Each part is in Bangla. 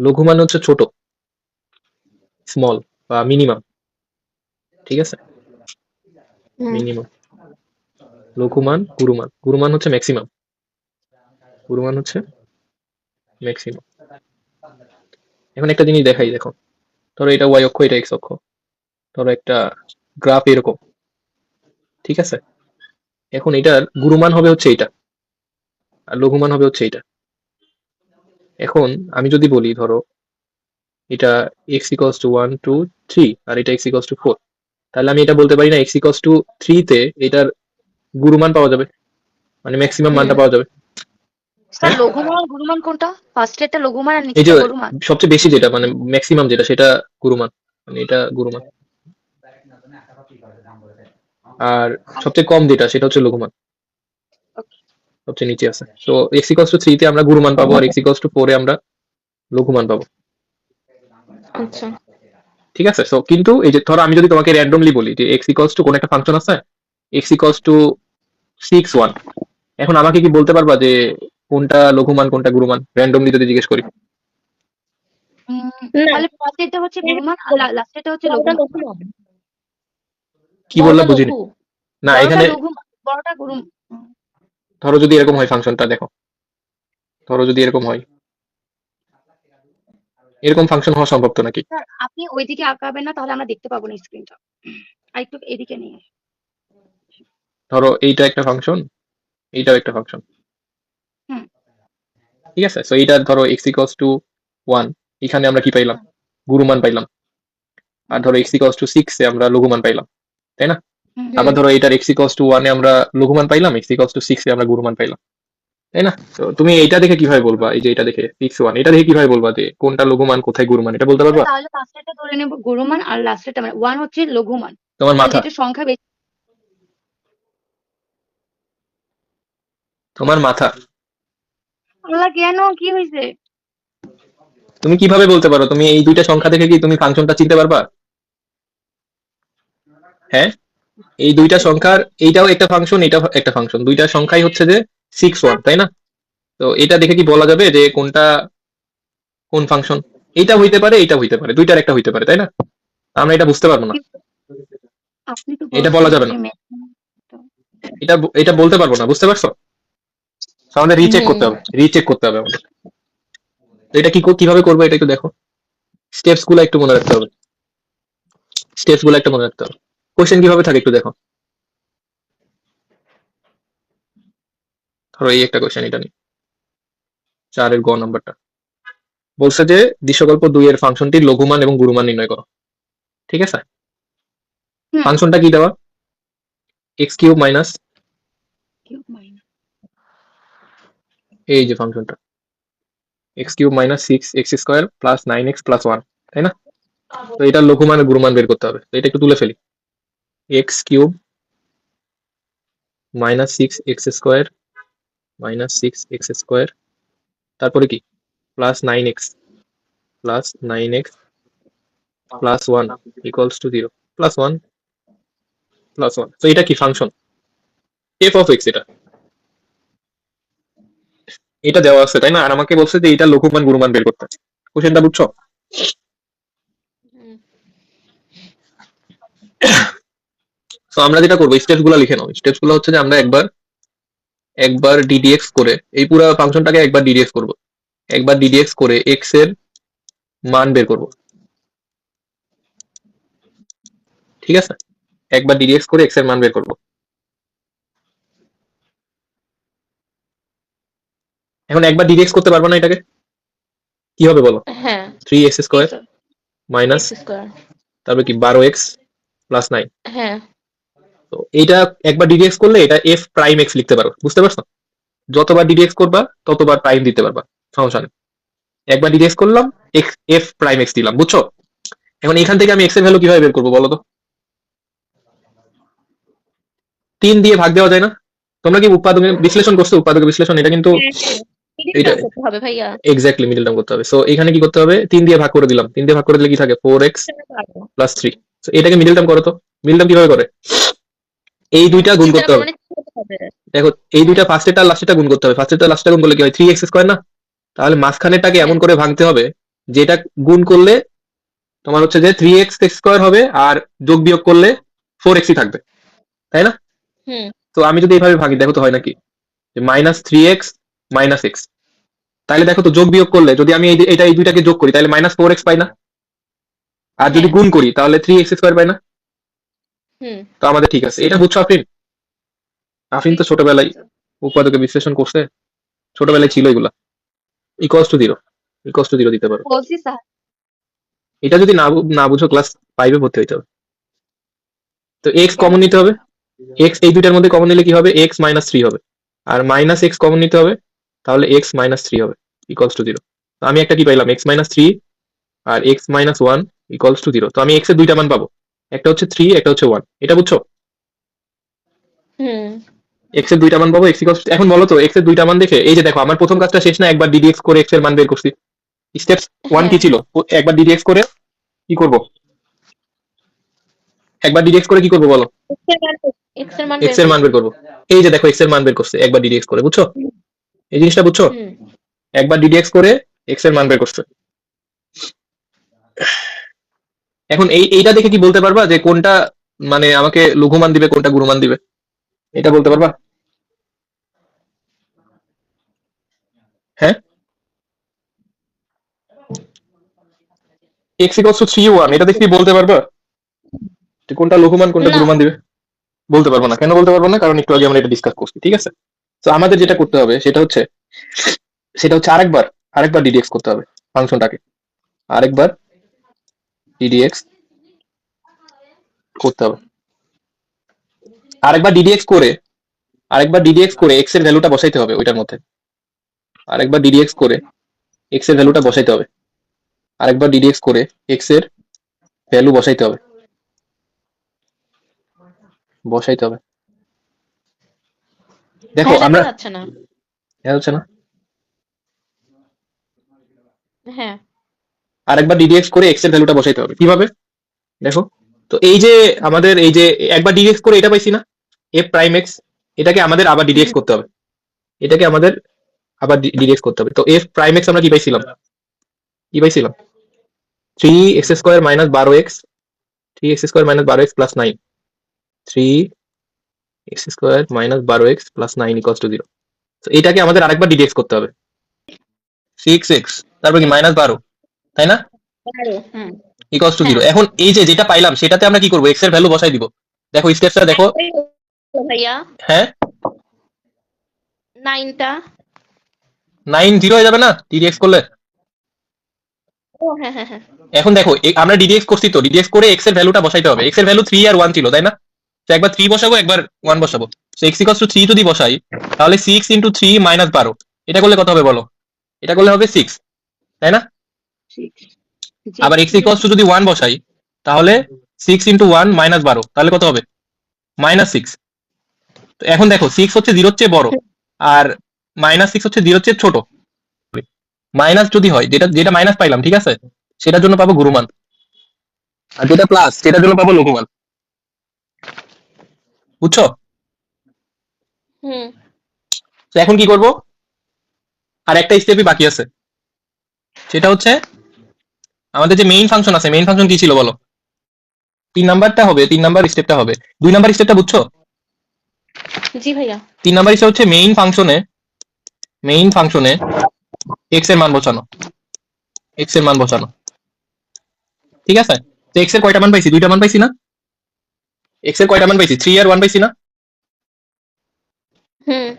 লঘু মানে হচ্ছে ছোট, স্মল বা মিনিমাম, ঠিক আছে? মিনিমাম। লঘুমান, গুরুমান। গুরুমান হচ্ছে ম্যাক্সিমাম, গুরুমান হচ্ছে ম্যাক্সিমাম। এখন একটা জিনিস দেখাই, দেখো। ধরো এটা ওয়াই অক্ষ, এটা এক্স অক্ষ। ধরো একটা গ্রাফ এরকম, ঠিক আছে? এখন এটার গুরুমান হবে হচ্ছে এটা, আর লঘুমান হবে হচ্ছে এটা। এখন আমি যদি বলি, ধরো এটা এক্স ইকলস টু 1 2 3 আর এটা এক্স ইকলস টু 4, তাহলে আমি এটা বলতে পারি না এক্স ইকলস টু 3 তে এটার গুরুমান পাওয়া যাবে, মানে ম্যাক্সিমাম মানটা পাওয়া যাবে। স্যার হ্যাঁ, লঘুমান আর গুরুমান কোনটা? ফার্স্ট এরটা লঘুমান আর এই যে নিচেরটা গুরুমান। সবচেয়ে বেশি যেটা মানে ম্যাক্সিমাম যেটা, সেটা গুরুমান, মানে এটা গুরুমান। আর সবচেয়ে কম যেটা, সেটা হচ্ছে লঘুমান, সবচেয়ে নিচে আছে। তো এক্স ইকলস টু 3 তে আমরা গুরুমান পাবো, আর এক্স ইকলস টু 4 এ আমরা লঘুমান পাবো, আচ্ছা। ঠিক আছে? সো কিন্তু এই যে ধরো আমি যদি তোমাকে র্যান্ডমলি বলি যে এক্স ইকলস টু কোন একটা ফাংশন আছে, এক্স ইকলস টু 6 1, এখন আমাকে কি বলতে পারবা যে কোনটা লঘুমান কোনটা গুরুমান, র্যান্ডমলি যদি জিজ্ঞেস করি? তাহলে ফার্স্ট এরটা হচ্ছে গুরুমান আর লাস্ট এরটা হচ্ছে লঘুমান। কি বললা, বড়টা বুঝিনি। লঘু, না, বড়টা এখানে লঘু, বড়টা গুরু। ধরো যদি এরকম হয় ফাংশনটা, দেখো। ধরো যদি এরকম হয়, এরকম ফাংশন হওয়া সম্ভব তো নাকি? স্যার আপনি ওইদিকে আঁকাবেন না, তাহলে আমরা দেখতে পাবো না স্ক্রিনটা। আর একটু এদিকে নিয়ে। ধরো এইটা একটা ফাংশন, এইটাও একটা ফাংশন, হুম। ঠিক আছে? সো এইটা ধরো এক্স ইকলস টু 1, এখানে আমরা কি পাইলাম? গুরুমান পাইলাম। আর ধরো এক্স ইকলস টু 6 এ আমরা লঘুমান পাইলাম, তাই না? আবার ধরো এটার এক্স ইকলস টু 1 এ আমরা লঘুমান পাইলাম, এক্স ইকলস টু 6 এ আমরা গুরুমান পাইলাম, তাই না? তো তুমি এইটা দেখে কিভাবে বলবা, এই যে এটা দেখে 6 1, এটা দেখে কিভাবে বলবা যে কোনটা লঘুমান কোথায় গুরুমান, এটা বলতে পারবা? তাহলে ফার্স্ট এরটা ধরে নেব গুরুমান আর লাস্ট এরটা মানে ওয়ান হচ্ছে লঘুমান। তোমার মানে মাথা, যেটা সংখ্যা বেশি। তোমার মাথা। আল্লাহ কেন কি হয়েছে? তুমি কিভাবে বলতে পারো? তুমি এই দুইটা সংখ্যা দেখে কি তুমি ফাংশনটা চিনতে পারবা? হ্যাঁ, এই দুইটা সংখ্যার, এইটাও একটা ফাংশন, এটাও একটা ফাংশন, দুইটা সংখ্যাই হচ্ছে যে 6 1, তাই না? তো এটা দেখে কি বলা যাবে যে কোনটা কোন ফাংশন? এইটা হইতে পারে, এইটা হইতে পারে, দুইটার একটা হইতে পারে, তাই না? আমরা এটা বুঝতে পারবো না, আপনি তো এটা বলছেন বলা যাবে যে না, এটা এটা বলতে পারবো না, বুঝতে পারছো? So আমাদের রিচেক করতে হবে, রিচেক করতে হবে আমাদের। তো এটা কি কিভাবে করবো, এটা একটু দেখো। স্টেপস গুলো একটু মনে রাখতে হবে, স্টেপস গুলো একটু মনে রাখতে হবে। কোশ্চেন কিভাবে থাকে একটু দেখো। ধরো এই একটা কোশ্চেন, এটা নিয়ে 4 এর গ নাম্বারটা বলছে যে দিশকল্প 2 এর ফাংশনটির লঘুমান এবং গুরুমান নির্ণয় করো, ঠিক আছে? ফাংশনটা কি দেওয়া? এক্স কিউব মাইনাস, এই যে ফাংশনটা x cube minus 6 x² plus 9x plus 1, তাই না? তো এটা লঘুমান আর গুরুমান বের করতে হবে, তো এটা একটু তুলে ফেলি। X cube minus 6 x² minus 6 x², তারপরে কি? Plus 9x plus 9x plus 1 equals two 0, plus 1 plus 1। তো এটা কি ফাংশন? এফ অফ এক্স, এটা এটা দেওয়া আছে, তাই না? আর আমাকে বলছে যে এটা লঘুমান গুরুমান বের করতে। কোশ্চেনটা বুঝছো? তো আমরা যেটা করবো, স্টেপস গুলো লিখে নাও। স্টেপস গুলো হচ্ছে যে আমরা একবার একবার ডিডিএক্স করে এই পুরো ফাংশনটাকে একবার ডিডিএক্স করব, একবার ডিডিএক্স করে এক্স এর মান বের করব, ঠিক আছে? একবার ডিডিএক্স করে এক্স এর মান বের করব। এখন একবার ডিডিএক্স করতে পারবো না এটাকে, কি হবে বলো? 3x² মাইনাস, তারপরে কি 12x প্লাস 9। তো এইটা একবার ডিডিএক্স করলে এটা এফ প্রাইম এক্স লিখতে পারো, বুঝতে পারছো? যতবার ডিডিএক্স করবা ততবার প্রাইম দিতে পারবা ফাংশনে। একবার ডিডিএক্স করলাম, এক্স এফ প্রাইম এক্স দিলাম, বুঝছো? এখন এখান থেকে আমি এক্স এর ভ্যালু কিভাবে বের করবো বলো তো? 3 দিয়ে ভাগ দেওয়া যায় না? তোমরা কি উৎপাদকের বিশ্লেষণ করছো? উৎপাদকের বিশ্লেষণ, এটা কিন্তু এটা এক্স্যাক্টলি মিডল টার্ম করতে হবে। সো এখানে কি করতে হবে? 3 দিয়ে ভাগ করে দিলাম, 3 দিয়ে ভাগ করে দিলে কি থাকে? 4x plus 3। সো এটাকে মিডল টার্ম করো তো। মিডল টার্ম কিভাবে করে? এই দুইটা গুণ করতে হবে। দেখো, এই দুইটা ফার্স্টেরটা লাস্টেরটা গুণ করতে হবে। ফার্স্টেরটা লাস্টটা গুণ করলে কি হয়? 3x² না? তাহলে মাঝখানেরটাকে এমন করে ভাঙতে হবে যেটা গুণ করলে তোমার হচ্ছে যে 3x স্কোয়ার হবে, আর যোগ বিয়োগ করলে 4x থাকবে, তাই না? হুম তো আমি যদি এইভাবে ভাগি, দেখো তো হয় নাকি, যে -3x - x, তাহলে দেখো তো যোগ বিয়োগ করলে যদি আমি এটা এই দুইটাকে যোগ করি তাহলে -4x পাই না? আর যদি হ্যাঁ গুণ করি তাহলে 3x স্কোয়ার পাই না? হুম তো আমাদের ঠিক আছে। এটা বুঝছো আফরিন? আফরিন তো ছোটবেলায় উৎপাদকে বিশ্লেষণ করছে, ছোটবেলায় ছিল এগুলা। Equals to zero, equals to zero দিতে পারো। বলছি স্যার। এটা যদি না বুঝো ক্লাস 5-এ ভর্তি হইতে হবে। তো এক্স কেন? কমন নিতে হবে, এক্স এই দুইটার মধ্যে কমন নিলে কি হবে, x - 3 হবে, আর -x কমন নিতে হবে, তাহলে x - 3 হবে, ইকুয়ালস টু জিরো। তো আমি একটা কি পাইলাম, x - 3 আর x - 1 ইকুয়ালস টু জিরো। তো আমি x এর দুইটা মান পাবো, একটা হচ্ছে 3, একটা হচ্ছে 1, এটা বুঝছো? হুম x এর দুইটা মান পাবো, x ইকুয়ালস, এখন বলো তো x এর দুইটা মান দেখে, এই যে দেখো আমার প্রথম কাজটা শেষ না, একবার ddx করে x এর মান বের করছি। স্টেপস 1 কি হ্যাঁ ছিল, একবার ddx করে কি করব, একবার ddx করে কি করব বলো, এক্স এর মান x বের এর মান করবো। বের করবো। এই যে দেখো x এর মান বের করছে একবার ddx করে, বুঝছো? এই জিনিসটা বুঝছো? হুম একবার ddx করে x এর মান বের করছে। এখন এইটা দেখে কি বলতে পারবা যে কোনটা মানে আমাকে লঘুমান দিবে, কোনটা গুরুমান দিবে, এটা বলতে পারবা? হ্যাঁ, x ইকুয়ালস টু 3, 1, এটা দেখে কি বলতে পারবা যে কোনটা লঘুমান কোনটা না গুরুমান দিবে? বলতে পারবো না। কেন বলতে পারবো না? কারণ একটু আগে আমরা এটা ডিসকাস করছি, ঠিক আছে? তো আমাদের যেটা হুম করতে হবে সেটা হচ্ছে আরেকবার ডিডিএক্স করতে হবে ফাংশনটাকে, আরেকবার ডিডিএক্স করতে হবে, আরেকবার ডিডিএক্স করে এক্স এর ভ্যালুটা বসাইতে হবে ওইটার মধ্যে, আরেকবার ডিডিএক্স করে এক্স এর ভ্যালুটা বসাইতে হবে, আরেকবার ডিডিএক্স করে এক্স এর ভ্যালু বসাইতে হবে। দেখো হ্যাঁ দেখা আমরা, যাচ্ছে না। এটা হচ্ছে না, হ্যাঁ আরেকবার ডিডিএক্স করে এক্স এর ভ্যালুটা বসাইতে হবে কিভাবে, দেখো তো এই যে আমাদের এই যে একবার ডিডিএক্স করে এটা পাইছি না, এফ প্রাইম এক্স, এটাকে আমাদের আবার ডিডিএক্স হুম করতে হবে, এটাকে আমাদের আবার ডিডিএক্স করতে হবে। তো এফ প্রাইম এক্স আমরা কি পাইছিলাম 3x² - 12x, 3x² - 12x + 9, 3x² - 12x + 9 equals to 0। তো এটাকে আমাদের আরেকবার ডিডিএক্স করতে হবে, 6x তারপর কি -12, তাই না, হুম ইকুয়ালস টু হ্যাঁ 0। এখন এই যে যেটা পাইলাম সেটাতে আমরা কি করবো, x এর ভ্যালু বসাই দিব। দেখো স্টেপসটা দেখো। ভাইয়া হ্যাঁ, 9টা। 9 0 হয়ে যাবে না ডিডিএক্স করলে? ও হ্যাঁ হ্যাঁ হ্যাঁ এখন দেখো আমরা ডিডিএক্স করছি, তো ডিডিএক্স করে x এর ভ্যালুটা বসাইতে হবে, x এর ভ্যালু 3 আর 1 ছিল, তাই না? তো একবার 3 বসাবো, একবার 1 বসাবো। তো x ইকুয়ালস টু 3 যদি বসাই তাহলে 6 × 3 - 12, এটা করলে কত হবে বলো, এটা করলে হবে 6, তাই না? জি। আবার x ইকুয়ালস টু যদি 1 বসাই তাহলে 6 × 1 - 12, তাহলে কত হবে, -6। তো এখন দেখো 6 হচ্ছে 0-র চেয়ে বড়, আর -6 হচ্ছে 0-র চেয়ে ছোট। মাইনাস যদি হয়, যেটা যেটা মাইনাস পাইলাম, ঠিক আছে, সেটার জন্য পাবো গুরুমান, আর যেটা প্লাস সেটার জন্য পাবো লঘুমান, বুঝছো? হুম তো এখন কি করব, আর একটা স্টেপই বাকি আছে, সেটা হচ্ছে আমাদের যে মেইন ফাংশন আছে, মেইন ফাংশন কি ছিল বলো? 3 নাম্বার স্টেপটা হবে, 2 নাম্বার স্টেপটা বুঝছো? জি ভাইয়া 3 নাম্বার স্টেপ হচ্ছে মেইন ফাংশনে এক্স এর মান বসানো, ঠিক আছে? তো এক্স এর কয়টা মান পাইছি, দুইটা মান পাইছি না? এক্স এর কয়টা মান পাইছি, 3 আর 1 পাইছি না? হুম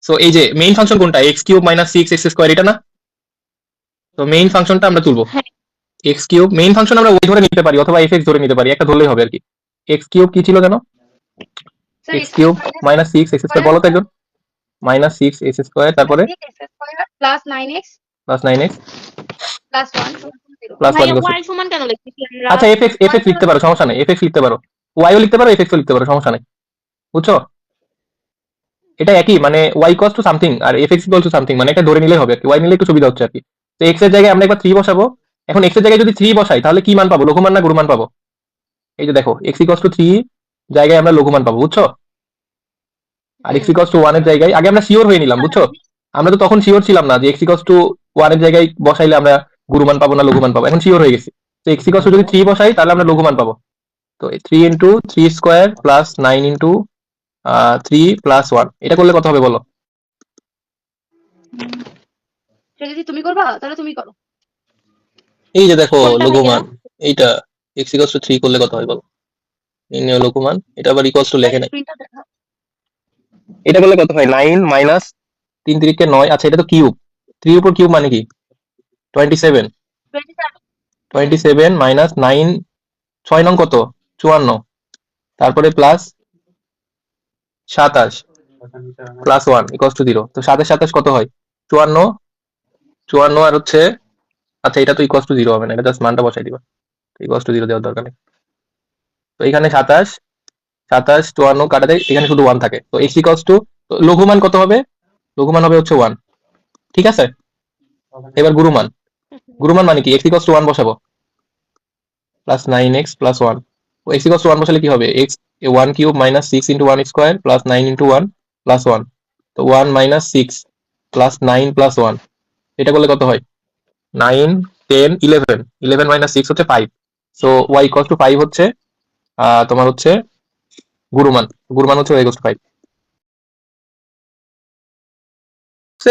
সো এই যে মেইন ফাংশন কোনটা, x³ - 6x², এটা না? তো মেইন ফাংশনটা আমরা তুলবো, হ্যাঁ x³ মেইন ফাংশন আমরা ওই ধরে নিতে পারি অথবা fx ধরে নিতে পারি, একটা ধরলেই হবে আর কি। x³ কি ছিল জানো, স্যার x³ - 6x², বলো তো একজন, -6x², তারপরে প্লাস 9x +9x প্লাস 1 +1 ভাইয়া ইকুয়ালস। ওয়াই সমান কেন লিখতেছি আমরা? আচ্ছা, fx লিখতে পারো, সমস্যা নেই, fx লিখতে পারো, y ও লিখতে পারো, fx ও লিখতে পারো, সমস্যা নেই, বুঝছো? এটা একই, মানে y ইকুয়ালস টু সামথিং আর fx ইকুয়ালস টু সামথিং, মানে এটা ধরে নিলেই হবে আর কি, y নিলে একটু সুবিধা হচ্ছে আর কি। তো x এর জায়গায় আমরা একবার 3 বসাবো। এখন x এর জায়গায় যদি 3 বসাই তাহলে কি মান পাবো, লঘুমান না গুরুমান পাবো? এই যে দেখো x ইকুয়ালস টু 3 জায়গায় আমরা লঘুমান পাবো, বুঝছো? আর x হুম ইকুয়ালস টু 1 এর জায়গায় আগে আমরা শিওর হয়ে নিলাম, বুঝছো? আমরা তো তখন শিওর ছিলাম না যে x ইকুয়ালস টু 1 এর জায়গায় বসাইলে আমরা গুরুমান পাবো না লঘুমান পাবো, এখন শিওর হয়ে গেছি। তো এক্স ইকুয়াল টু যদি 3 বসাই তাহলে আমরা লঘুমান পাবো। তো 3 into 3 square plus 9 into 3 plus 1, এটা করলে কত হবে বলো? সেটা যদি তুমি করবা তাহলে তুমি করো। এই যে দেখো কোনটা লঘুমান, এইটা এক্স ইকুয়াল টু 3 করলে কত হয় বলো? নির্ণয় লঘুমান, এটা আবার ইকুয়াল টু লেখে নাই। স্ক্রিনটা দেখা। এটা করলে কত হয়? 9 মাইনাস 3 3 9, আচ্ছা এটা তো কিউব, 3 উপর কিউব মানে কি 27, 27 মাইনাস 9, 6 নং কত 54, তারপরে প্লাস 27 প্লাস 1 ইকুয়াল টু 0। তো 27 27 কত হয় 54, 54 আর হচ্ছে, আচ্ছা এটা তো ইকুয়াল টু 0 হবে না, এটা জাস্ট মানটা বসাই দিবা, ইকুয়াল টু 0 দেওয়ার দরকার নেই। তো এখানে 27 27 54 কাটা দেয়, এখানে শুধু 1 থাকে। তো এক্স ইকুয়াল টু লঘুমান কত হবে? লঘুমান হবে হচ্ছে 1, ঠিক আছে। এবার গুরুমান, গুরুমান মানে কি? এক্স ইকুয়াল টু 1 বসাবো, plus 9x plus 1। X equal to 1 বসালে কি হবে? X 1 cube minus 6 into 1 square plus 9 into 1 plus 1। তো 1 মাইনাস 6 প্লাস 9 প্লাস 1, এটা করলে কত হয়? 9 10 11, 11 মাইনাস 6 হচ্ছে 5। সো y ইকুয়াল টু 5 হচ্ছে তোমার হচ্ছে গুরুমান, গুরুমান হচ্ছে y ইকুয়াল টু 5।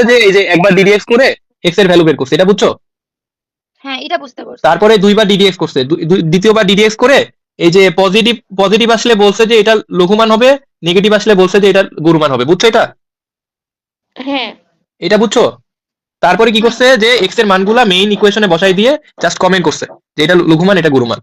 যে এই যে একবার ডিডিএক্স করে x এর ভ্যালু বের করছে, এটা বুঝছো? হ্যাঁ এটা বুঝতে পারছি। তারপরে দুইবার ডিডিএক্স করছে, দ্বিতীয়বার ডিডিএক্স করে এই যে পজিটিভ পজিটিভ আসলে বলছে যে এটা লঘুমান হবে, নেগেটিভ আসলে বলছে যে এটা গুরুমান হবে, বুঝছো এটা? হ্যাঁ এটা বুঝছো? তারপরে কি করছে যে এক্স এর মানগুলা মেইন ইকুয়েশনে বসাই দিয়ে জাস্ট কমেন্ট করছে যে এটা লঘুমান এটা গুরুমান।